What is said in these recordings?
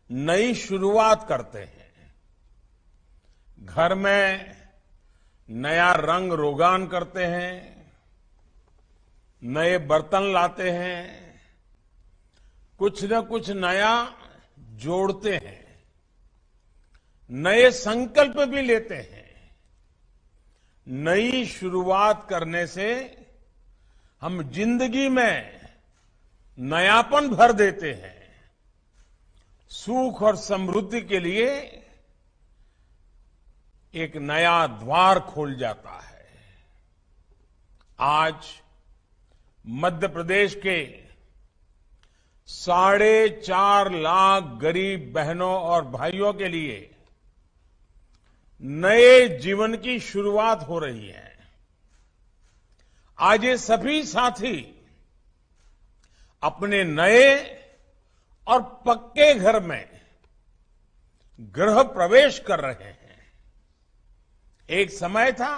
नई शुरुआत करते हैं। घर में नया रंग रोगान करते हैं, नए बर्तन लाते हैं, कुछ न कुछ नया जोड़ते हैं, नए संकल्प भी लेते हैं। नई शुरुआत करने से हम जिंदगी में नयापन भर देते हैं। सुख और समृद्धि के लिए एक नया द्वार खोल जाता है। आज मध्य प्रदेश के 4.5 लाख गरीब बहनों और भाइयों के लिए नए जीवन की शुरुआत हो रही है। आज ये सभी साथी अपने नए और पक्के घर में गृह प्रवेश कर रहे हैं। एक समय था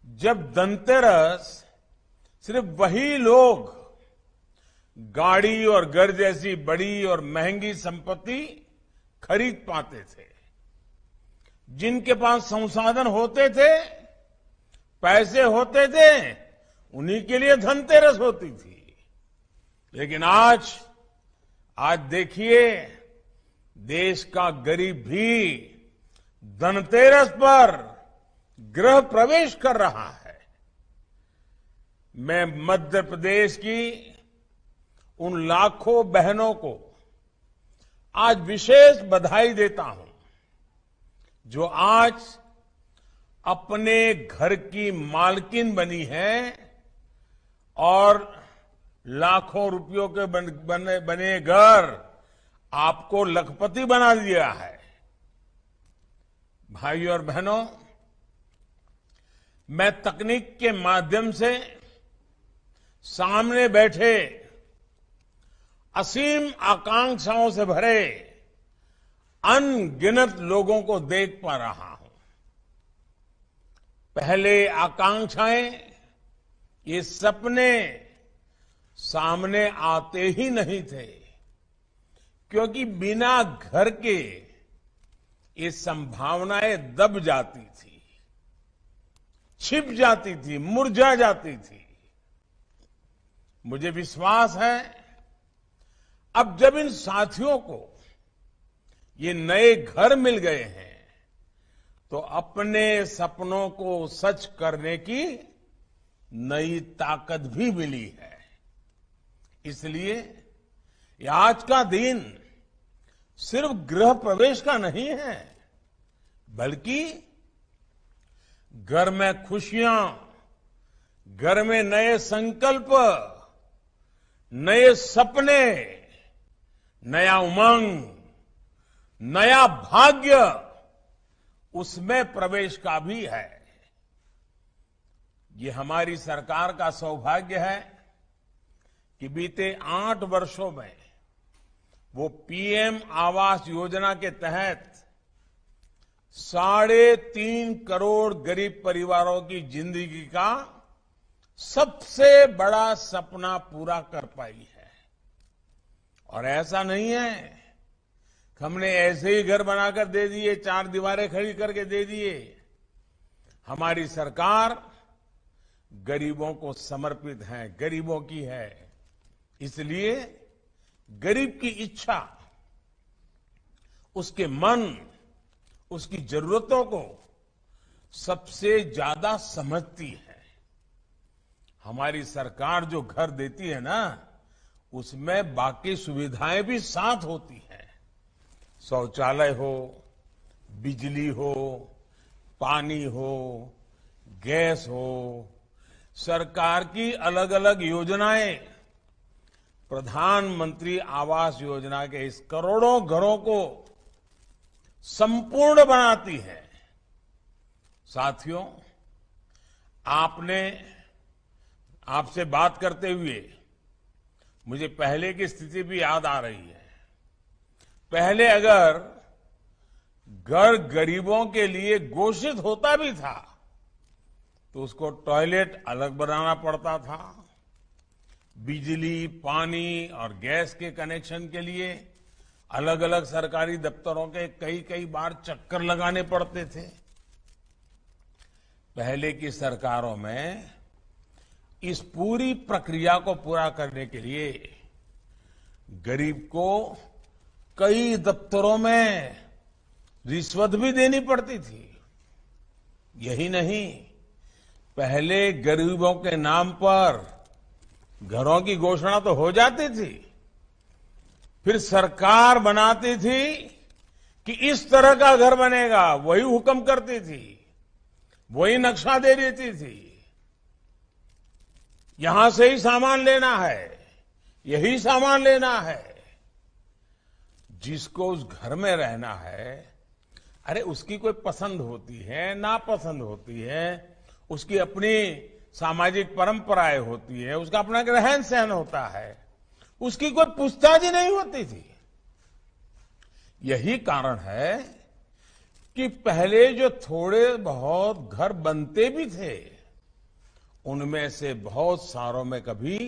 जब धनतेरस सिर्फ वही लोग गाड़ी और घर जैसी बड़ी और महंगी संपत्ति खरीद पाते थे। जिनके पास संसाधन होते थे, पैसे होते थे, उन्हीं के लिए धनतेरस होती थी। लेकिन आज देखिए, देश का गरीब भी धनतेरस पर गृह प्रवेश कर रहा है। मैं मध्य प्रदेश की उन लाखों बहनों को आज विशेष बधाई देता हूं जो आज अपने घर की मालकिन बनी है और लाखों रुपयों के बने घर आपको लखपति बना दिया है। भाइयों और बहनों, मैं तकनीक के माध्यम से सामने बैठे असीम आकांक्षाओं से भरे अनगिनत लोगों को देख पा रहा हूं। पहले आकांक्षाएं, ये सपने सामने आते ही नहीं थे, क्योंकि बिना घर के ये संभावनाएं दब जाती थी, छिप जाती थी, मुरझा जाती थी। मुझे विश्वास है अब जब इन साथियों को ये नए घर मिल गए हैं तो अपने सपनों को सच करने की नई ताकत भी मिली है। इसलिए ये आज का दिन सिर्फ गृह प्रवेश का नहीं है, बल्कि घर में खुशियां, घर में नए संकल्प, नए सपने, नया उमंग, नया भाग्य, उसमें प्रवेश का भी है। ये हमारी सरकार का सौभाग्य है कि बीते 8 वर्षों में वो पीएम आवास योजना के तहत 3.5 करोड़ गरीब परिवारों की जिंदगी का सबसे बड़ा सपना पूरा कर पाई है। और ऐसा नहीं है कि हमने ऐसे ही घर बनाकर दे दिए, 4 दीवारें खड़ी करके दे दिए। हमारी सरकार गरीबों को समर्पित है, गरीबों की है। इसलिए गरीब की इच्छा, उसके मन, उसकी जरूरतों को सबसे ज्यादा समझती है। हमारी सरकार जो घर देती है ना, उसमें बाकी सुविधाएं भी साथ होती हैं। शौचालय हो, बिजली हो, पानी हो, गैस हो, सरकार की अलग अलग योजनाएं, प्रधानमंत्री आवास योजना के इस करोड़ों घरों को संपूर्ण बनाती है। साथियों, आपसे बात करते हुए मुझे पहले की स्थिति भी याद आ रही है। पहले अगर घर गरीबों के लिए घोषित होता भी था तो उसको टॉयलेट अलग बनाना पड़ता था। बिजली, पानी और गैस के कनेक्शन के लिए अलग अलग सरकारी दफ्तरों के कई कई बार चक्कर लगाने पड़ते थे। पहले की सरकारों में इस पूरी प्रक्रिया को पूरा करने के लिए गरीब को कई दफ्तरों में रिश्वत भी देनी पड़ती थी। यही नहीं, पहले गरीबों के नाम पर घरों की घोषणा तो हो जाती थी, फिर सरकार बनाती थी कि इस तरह का घर बनेगा, वही हुक्म करती थी, वही नक्शा दे देती थी। यहां से ही सामान लेना है, यही सामान लेना है। जिसको उस घर में रहना है, अरे उसकी कोई पसंद होती है, नापसंद होती है, उसकी अपनी सामाजिक परंपराएं होती है, उसका अपना रहन सहन होता है, उसकी कोई पूछताछ ही नहीं होती थी। यही कारण है कि पहले जो थोड़े बहुत घर बनते भी थे, उनमें से बहुत सारों में कभी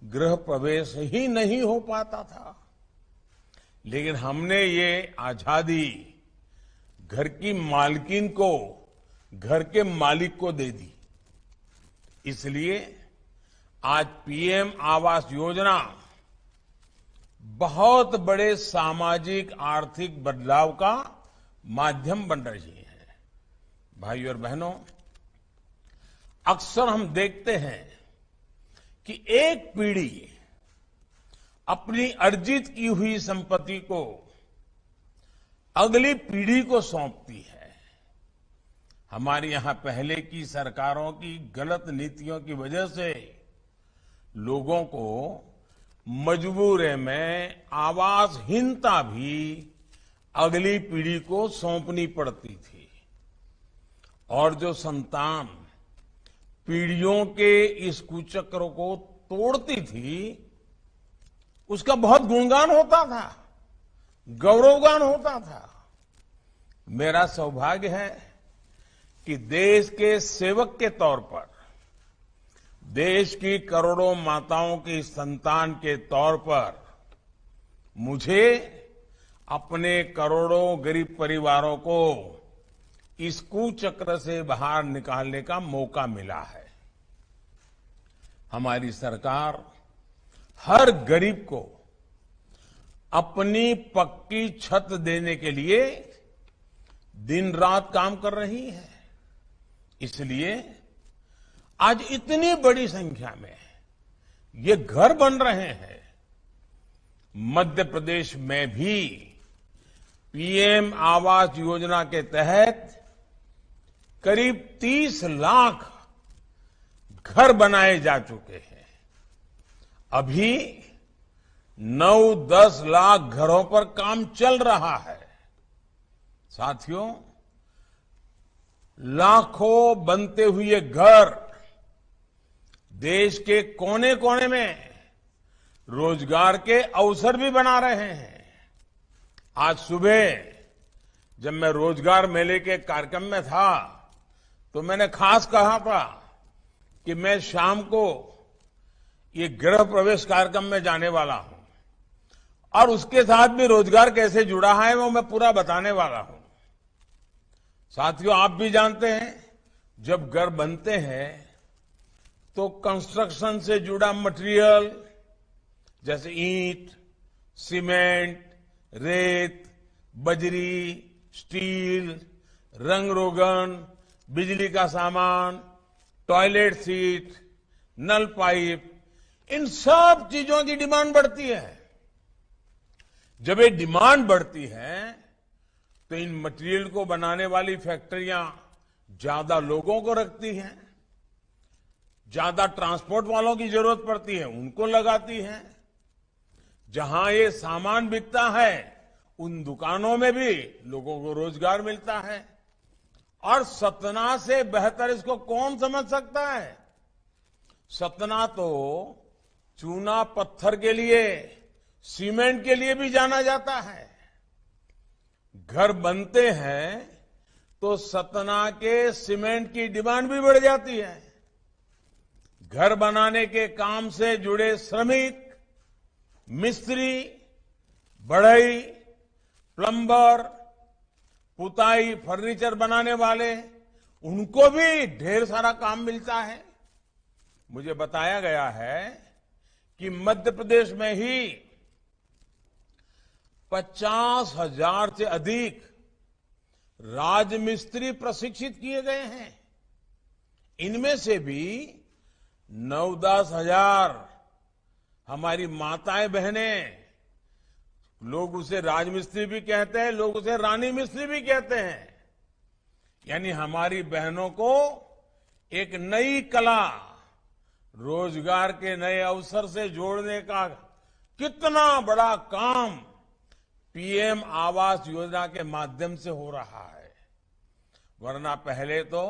गृह प्रवेश ही नहीं हो पाता था। लेकिन हमने ये आजादी घर की मालकिन को घर के मालिक को दे दी। इसलिए आज पीएम आवास योजना बहुत बड़े सामाजिक आर्थिक बदलाव का माध्यम बन रही है। भाइयों और बहनों, अक्सर हम देखते हैं कि एक पीढ़ी अपनी अर्जित की हुई संपत्ति को अगली पीढ़ी को सौंपती है। हमारे यहां पहले की सरकारों की गलत नीतियों की वजह से लोगों को मजबूरी में आवासहीनता भी अगली पीढ़ी को सौंपनी पड़ती थी। और जो संतान पीढ़ियों के इस कुचक्र को तोड़ती थी, उसका बहुत गुणगान होता था, गौरवगान होता था। मेरा सौभाग्य है कि देश के सेवक के तौर पर, देश की करोड़ों माताओं की संतान के तौर पर मुझे अपने करोड़ों गरीब परिवारों को इस कुचक्र से बाहर निकालने का मौका मिला है। हमारी सरकार हर गरीब को अपनी पक्की छत देने के लिए दिन रात काम कर रही है। इसलिए आज इतनी बड़ी संख्या में ये घर बन रहे हैं। मध्य प्रदेश में भी पीएम आवास योजना के तहत करीब 30 लाख घर बनाए जा चुके हैं। अभी 9-10 लाख घरों पर काम चल रहा है। साथियों, लाखों बनते हुए घर देश के कोने कोने में रोजगार के अवसर भी बना रहे हैं। आज सुबह जब मैं रोजगार मेले के कार्यक्रम में था, तो मैंने खास कहा था कि मैं शाम को ये गृह प्रवेश कार्यक्रम में जाने वाला हूं और उसके साथ भी रोजगार कैसे जुड़ा है वो मैं पूरा बताने वाला हूं। साथियों, आप भी जानते हैं, जब घर बनते हैं तो कंस्ट्रक्शन से जुड़ा मटेरियल जैसे ईंट, सीमेंट, रेत, बजरी, स्टील, रंग रोगन, बिजली का सामान, टॉयलेट सीट, नल पाइप, इन सब चीजों की डिमांड बढ़ती है। जब ये डिमांड बढ़ती है तो इन मटेरियल को बनाने वाली फैक्ट्रियां ज्यादा लोगों को रखती हैं, ज्यादा ट्रांसपोर्ट वालों की जरूरत पड़ती है, उनको लगाती हैं। जहां ये सामान बिकता है उन दुकानों में भी लोगों को रोजगार मिलता है। और सतना से बेहतर इसको कौन समझ सकता है। सतना तो चूना पत्थर के लिए, सीमेंट के लिए भी जाना जाता है। घर बनते हैं तो सतना के सीमेंट की डिमांड भी बढ़ जाती है। घर बनाने के काम से जुड़े श्रमिक, मिस्त्री, बढ़ई, प्लम्बर, पुताई, फर्नीचर बनाने वाले, उनको भी ढेर सारा काम मिलता है। मुझे बताया गया है कि मध्य प्रदेश में ही 50,000 से अधिक राजमिस्त्री प्रशिक्षित किए गए हैं। इनमें से भी 9-10 हजार हमारी माताएं बहनें, लोग उसे राजमिस्त्री भी कहते हैं, लोग उसे रानी मिस्त्री भी कहते हैं, यानी हमारी बहनों को एक नई कला, रोजगार के नए अवसर से जोड़ने का कितना बड़ा काम पीएम आवास योजना के माध्यम से हो रहा है। वरना पहले तो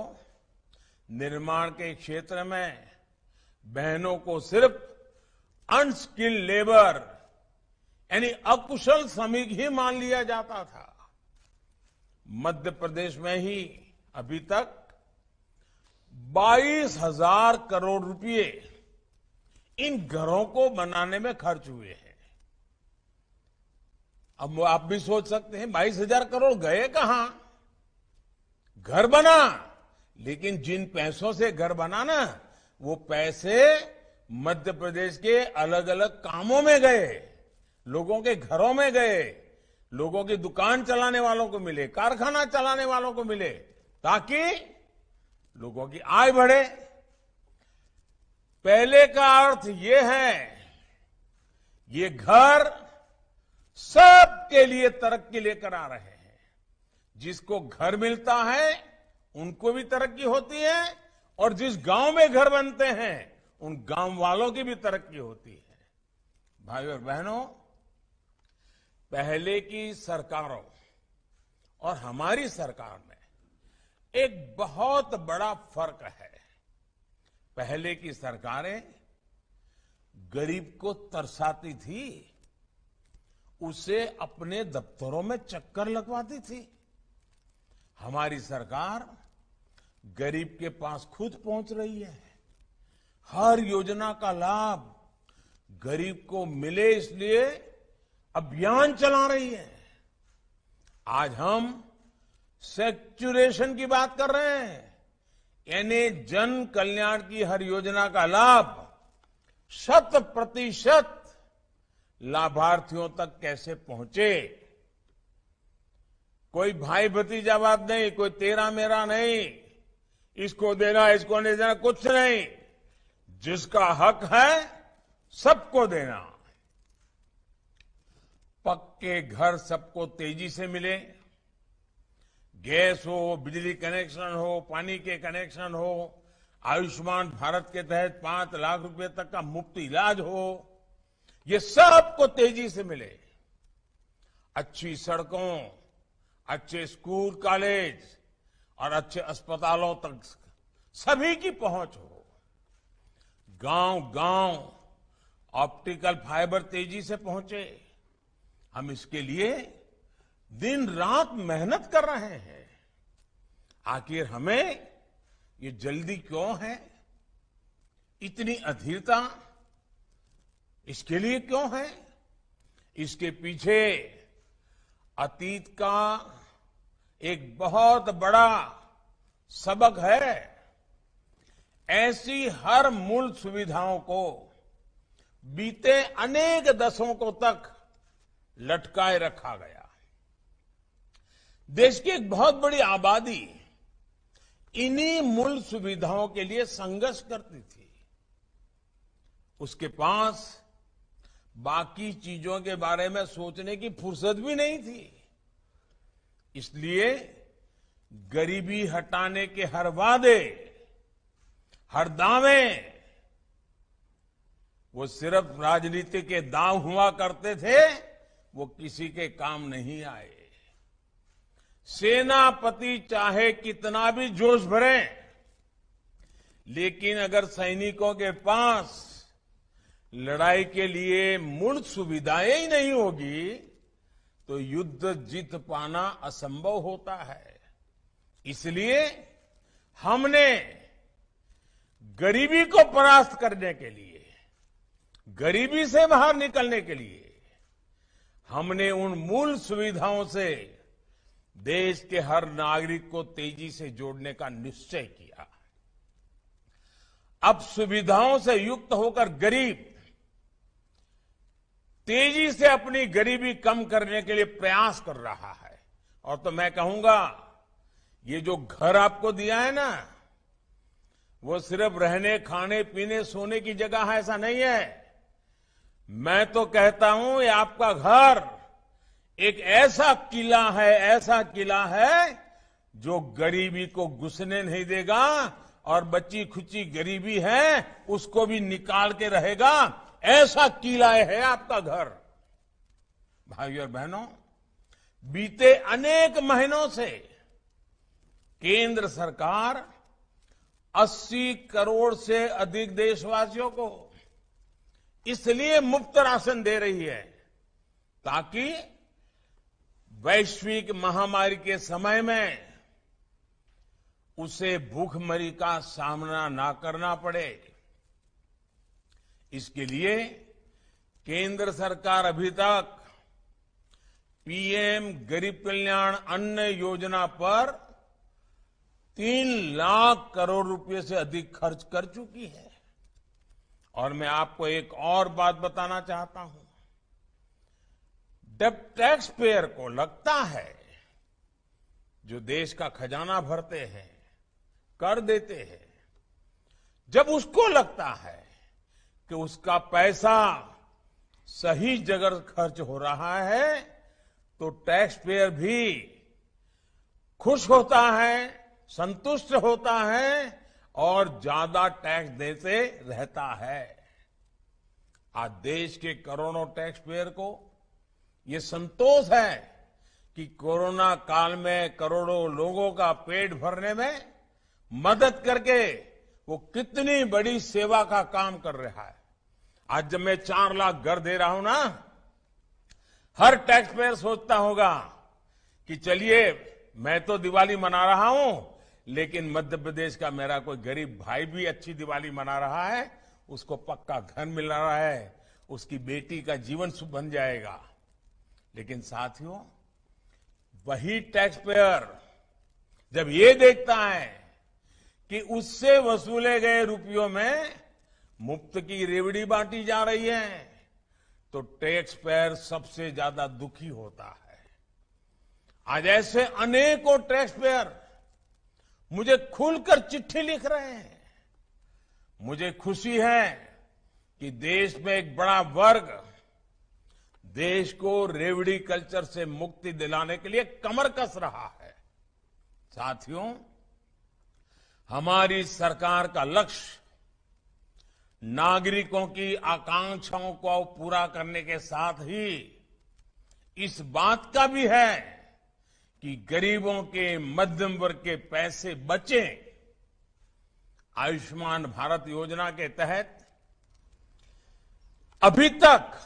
निर्माण के क्षेत्र में बहनों को सिर्फ अनस्किल्ड लेबर यानी अकुशल श्रमिक ही मान लिया जाता था। मध्य प्रदेश में ही अभी तक 22,000 करोड़ रुपए इन घरों को बनाने में खर्च हुए हैं। अब आप भी सोच सकते हैं 22,000 करोड़ गए कहां? घर बना, लेकिन जिन पैसों से घर बना ना, वो पैसे मध्य प्रदेश के अलग अलग कामों में गए, लोगों के घरों में गए, लोगों की दुकान चलाने वालों को मिले, कारखाना चलाने वालों को मिले, ताकि लोगों की आय बढ़े। पहले का अर्थ ये है, ये घर सबके लिए तरक्की लेकर आ रहे हैं। जिसको घर मिलता है उनको भी तरक्की होती है, और जिस गांव में घर बनते हैं उन गांव वालों की भी तरक्की होती है। भाइयों और बहनों, पहले की सरकारों और हमारी सरकार में एक बहुत बड़ा फर्क है। पहले की सरकारें गरीब को तरसाती थी, उसे अपने दफ्तरों में चक्कर लगवाती थी। हमारी सरकार गरीब के पास खुद पहुंच रही है। हर योजना का लाभ गरीब को मिले, इसलिए अभियान चला रही है। आज हम सेक्चुरेशन की बात कर रहे हैं, यानी जन कल्याण की हर योजना का लाभ 100% लाभार्थियों तक कैसे पहुंचे। कोई भाई भतीजावाद नहीं, कोई तेरा मेरा नहीं, इसको देना इसको नहीं देना, कुछ नहीं। जिसका हक है सबको देना। पक्के घर सबको तेजी से मिले, गैस हो, बिजली कनेक्शन हो, पानी के कनेक्शन हो, आयुष्मान भारत के तहत 5 लाख रुपए तक का मुफ्त इलाज हो, ये सबको तेजी से मिले। अच्छी सड़कों, अच्छे स्कूल कॉलेज और अच्छे अस्पतालों तक सभी की पहुंच हो। गांव गांव ऑप्टिकल फाइबर तेजी से पहुंचे। हम इसके लिए दिन रात मेहनत कर रहे हैं। आखिर हमें ये जल्दी क्यों है, इतनी अधीरता इसके लिए क्यों है? इसके पीछे अतीत का एक बहुत बड़ा सबक है। ऐसी हर मूल सुविधाओं को बीते अनेक दशकों तक लटकाए रखा गया। देश की एक बहुत बड़ी आबादी इन्हीं मूल सुविधाओं के लिए संघर्ष करती थी। उसके पास बाकी चीजों के बारे में सोचने की फुर्सत भी नहीं थी। इसलिए गरीबी हटाने के हर वादे, हर दावे, वो सिर्फ राजनीति के दांव हुआ करते थे, वो किसी के काम नहीं आए। सेनापति चाहे कितना भी जोश भरे, लेकिन अगर सैनिकों के पास लड़ाई के लिए मूल सुविधाएं ही नहीं होगी तो युद्ध जीत पाना असंभव होता है। इसलिए हमने गरीबी को परास्त करने के लिए, गरीबी से बाहर निकलने के लिए हमने उन मूल सुविधाओं से देश के हर नागरिक को तेजी से जोड़ने का निश्चय किया। अब सुविधाओं से युक्त होकर गरीब तेजी से अपनी गरीबी कम करने के लिए प्रयास कर रहा है। और तो मैं कहूंगा, ये जो घर आपको दिया है ना, वो सिर्फ रहने, खाने, पीने, सोने की जगह है, ऐसा नहीं है। मैं तो कहता हूं, ये आपका घर एक ऐसा किला है जो गरीबी को घुसने नहीं देगा और बच्ची खुची गरीबी है उसको भी निकाल के रहेगा। ऐसा किला है आपका घर। भाइयों और बहनों, बीते अनेक महीनों से केंद्र सरकार 80 करोड़ से अधिक देशवासियों को इसलिए मुफ्त राशन दे रही है ताकि वैश्विक महामारी के समय में उसे भूखमरी का सामना ना करना पड़े। इसके लिए केंद्र सरकार अभी तक पीएम गरीब कल्याण अन्न योजना पर 3 लाख करोड़ रुपए से अधिक खर्च कर चुकी है। और मैं आपको एक और बात बताना चाहता हूं। जब टैक्स पेयर को लगता है, जो देश का खजाना भरते हैं, कर देते हैं, जब उसको लगता है कि उसका पैसा सही जगह खर्च हो रहा है, तो टैक्स पेयर भी खुश होता है, संतुष्ट होता है और ज्यादा टैक्स देते रहता है। आज देश के करोड़ों टैक्स पेयर को ये संतोष है कि कोरोना काल में करोड़ों लोगों का पेट भरने में मदद करके वो कितनी बड़ी सेवा का काम कर रहा है। आज जब मैं 4 लाख घर दे रहा हूं ना, हर टैक्स पेयर सोचता होगा कि चलिए मैं तो दिवाली मना रहा हूं, लेकिन मध्य प्रदेश का मेरा कोई गरीब भाई भी अच्छी दिवाली मना रहा है, उसको पक्का घर मिल रहा है, उसकी बेटी का जीवन शुभ बन जाएगा। लेकिन साथियों, वही टैक्स पेयर जब ये देखता है कि उससे वसूले गए रुपयों में मुफ्त की रेवड़ी बांटी जा रही है, तो टैक्स पेयर सबसे ज्यादा दुखी होता है। आज ऐसे अनेकों टैक्स पेयर मुझे खुलकर चिट्ठी लिख रहे हैं। मुझे खुशी है कि देश में एक बड़ा वर्ग देश को रेवड़ी कल्चर से मुक्ति दिलाने के लिए कमर कस रहा है। साथियों, हमारी सरकार का लक्ष्य नागरिकों की आकांक्षाओं को पूरा करने के साथ ही इस बात का भी है कि गरीबों के, मध्यम वर्ग के पैसे बचें। आयुष्मान भारत योजना के तहत अभी तक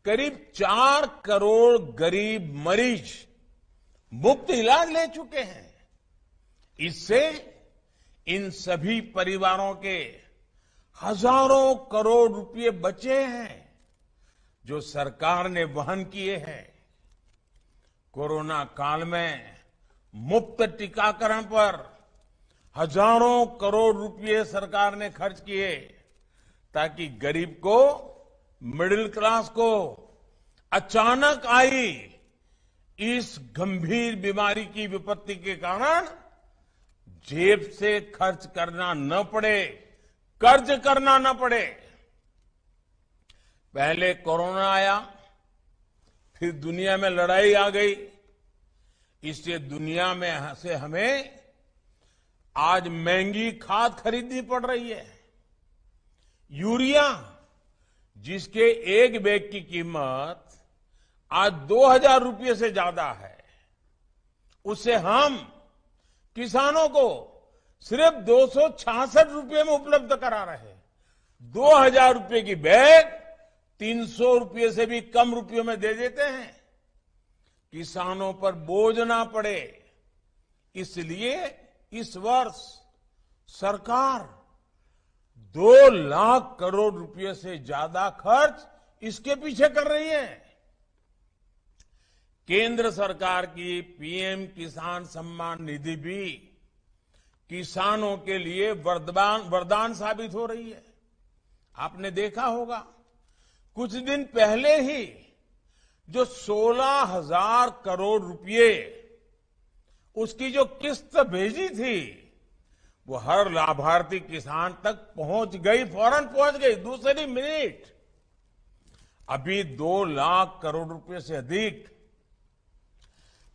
करीब 4 करोड़ गरीब मरीज मुफ्त इलाज ले चुके हैं। इससे इन सभी परिवारों के हजारों करोड़ रुपए बचे हैं जो सरकार ने वहन किए हैं। कोरोना काल में मुफ्त टीकाकरण पर हजारों करोड़ रुपए सरकार ने खर्च किए ताकि गरीब को, मिडिल क्लास को अचानक आई इस गंभीर बीमारी की विपत्ति के कारण जेब से खर्च करना न पड़े, कर्ज करना न पड़े। पहले कोरोना आया, फिर दुनिया में लड़ाई आ गई। इससे दुनिया में से हमें आज महंगी खाद खरीदनी पड़ रही है। यूरिया, जिसके एक बैग की कीमत आज 2000 रुपये से ज्यादा है, उसे हम किसानों को सिर्फ 266 रुपये में उपलब्ध करा रहे हैं। 2000 रुपये की बैग 300 रुपये से भी कम रुपयों में दे देते हैं। किसानों पर बोझ ना पड़े, इसलिए इस वर्ष सरकार 2 लाख करोड़ रुपये से ज्यादा खर्च इसके पीछे कर रही है। केंद्र सरकार की पीएम किसान सम्मान निधि भी किसानों के लिए वरदान साबित हो रही है। आपने देखा होगा कुछ दिन पहले ही जो 16,000 करोड़ रुपए उसकी जो किस्त भेजी थी वो हर लाभार्थी किसान तक पहुंच गई, फौरन पहुंच गई, दूसरी मिनट। अभी 2 लाख करोड़ रुपए से अधिक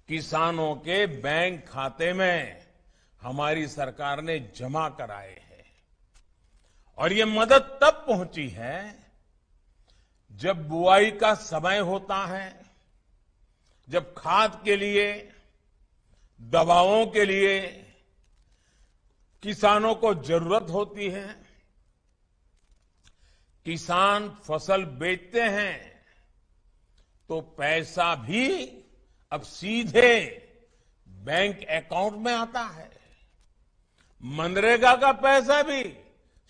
किसानों के बैंक खाते में हमारी सरकार ने जमा कराए हैं। और ये मदद तब पहुंची है जब बुआई का समय होता है, जब खाद के लिए, दवाओं के लिए किसानों को जरूरत होती है। किसान फसल बेचते हैं तो पैसा भी अब सीधे बैंक अकाउंट में आता है। मनरेगा का पैसा भी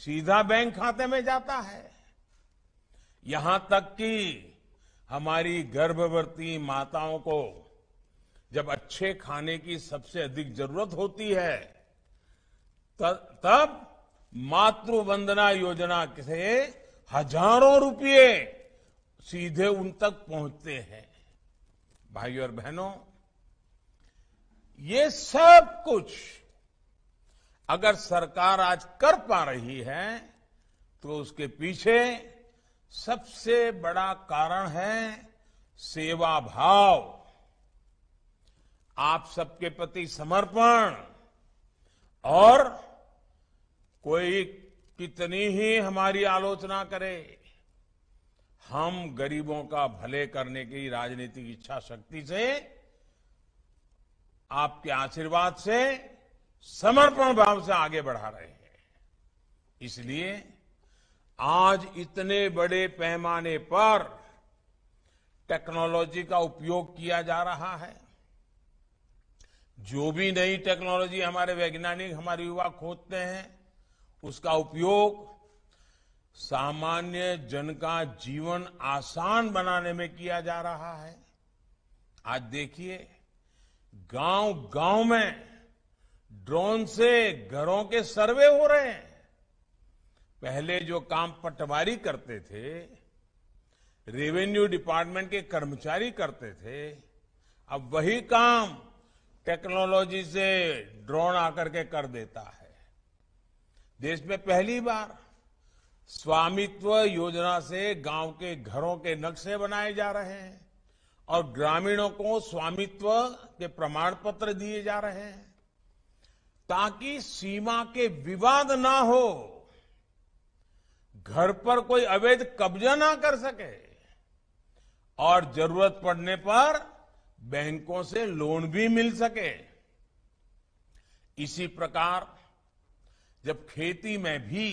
सीधा बैंक खाते में जाता है। यहां तक कि हमारी गर्भवती माताओं को जब अच्छे खाने की सबसे अधिक जरूरत होती है तब मातृ वंदना योजना से हजारों रुपए सीधे उन तक पहुंचते हैं। भाइयों और बहनों, ये सब कुछ अगर सरकार आज कर पा रही है तो उसके पीछे सबसे बड़ा कारण है सेवा भाव, आप सबके प्रति समर्पण। और कोई कितनी ही हमारी आलोचना करे, हम गरीबों का भले करने की राजनीतिक इच्छा शक्ति से, आपके आशीर्वाद से, समर्पण भाव से आगे बढ़ा रहे हैं। इसलिए आज इतने बड़े पैमाने पर टेक्नोलॉजी का उपयोग किया जा रहा है। जो भी नई टेक्नोलॉजी हमारे वैज्ञानिक, हमारे युवा खोजते हैं, उसका उपयोग सामान्य जन का जीवन आसान बनाने में किया जा रहा है। आज देखिए, गांव-गांव में ड्रोन से घरों के सर्वे हो रहे हैं। पहले जो काम पटवारी करते थे, रेवेन्यू डिपार्टमेंट के कर्मचारी करते थे, अब वही काम टेक्नोलॉजी से ड्रोन आकर के कर देता है। देश में पहली बार स्वामित्व योजना से गांव के घरों के नक्शे बनाए जा रहे हैं और ग्रामीणों को स्वामित्व के प्रमाण पत्र दिए जा रहे हैं ताकि सीमा के विवाद ना हो, घर पर कोई अवैध कब्जा ना कर सके और जरूरत पड़ने पर बैंकों से लोन भी मिल सके। इसी प्रकार जब खेती में भी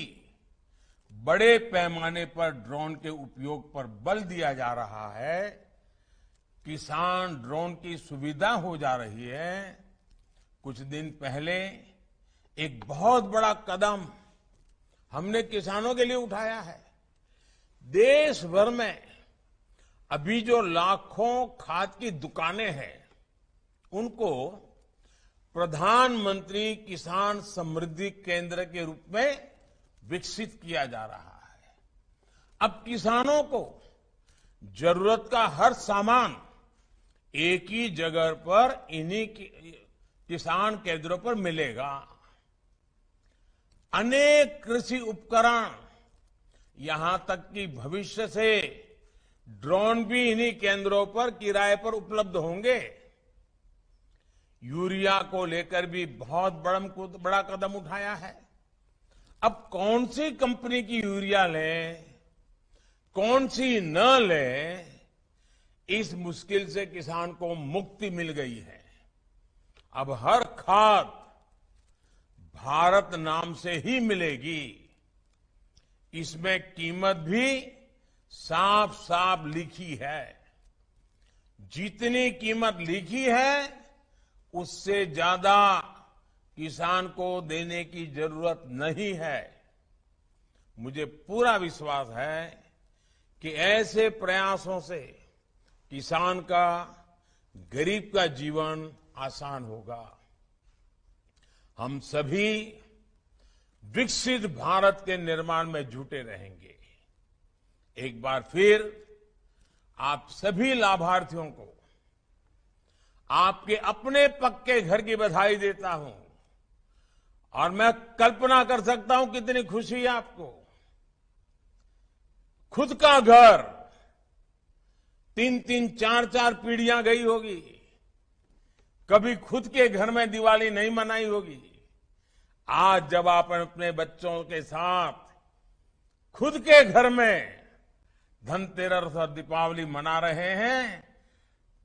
बड़े पैमाने पर ड्रोन के उपयोग पर बल दिया जा रहा है, किसान ड्रोन की सुविधा हो जा रही है। कुछ दिन पहले एक बहुत बड़ा कदम हमने किसानों के लिए उठाया है। देश भर में अभी जो लाखों खाद की दुकानें हैं, उनको प्रधानमंत्री किसान समृद्धि केंद्र के रूप में विकसित किया जा रहा है। अब किसानों को जरूरत का हर सामान एक ही जगह पर इन्हीं किसान केंद्रों पर मिलेगा। अनेक कृषि उपकरण, यहां तक कि भविष्य से ड्रोन भी इन्हीं केंद्रों पर किराए पर उपलब्ध होंगे। यूरिया को लेकर भी बहुत बड़ा कदम उठाया है। अब कौन सी कंपनी की यूरिया लें, कौन सी न लें, इस मुश्किल से किसान को मुक्ति मिल गई है। अब हर खाद भारत नाम से ही मिलेगी। इसमें कीमत भी साफ साफ लिखी है। जितनी कीमत लिखी है उससे ज्यादा किसान को देने की जरूरत नहीं है। मुझे पूरा विश्वास है कि ऐसे प्रयासों से किसान का, गरीब का जीवन आसान होगा। हम सभी विकसित भारत के निर्माण में जुटे रहेंगे। एक बार फिर आप सभी लाभार्थियों को आपके अपने पक्के घर की बधाई देता हूं और मैं कल्पना कर सकता हूं कितनी खुशी है आपको। खुद का घर 3-3, 4-4 पीढ़ियां गई होगी, कभी खुद के घर में दिवाली नहीं मनाई होगी। आज जब आप अपने बच्चों के साथ खुद के घर में धनतेरस और दीपावली मना रहे हैं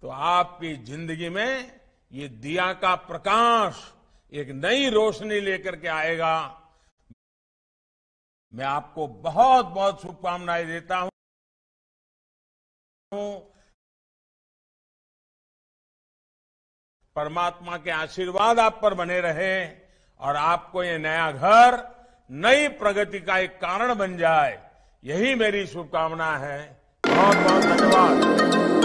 तो आपकी जिंदगी में ये दिया का प्रकाश एक नई रोशनी लेकर के आएगा। मैं आपको बहुत बहुत शुभकामनाएं देता हूं। परमात्मा के आशीर्वाद आप पर बने रहे और आपको ये नया घर नई प्रगति का एक कारण बन जाए, यही मेरी शुभकामना है। बहुत बहुत धन्यवाद।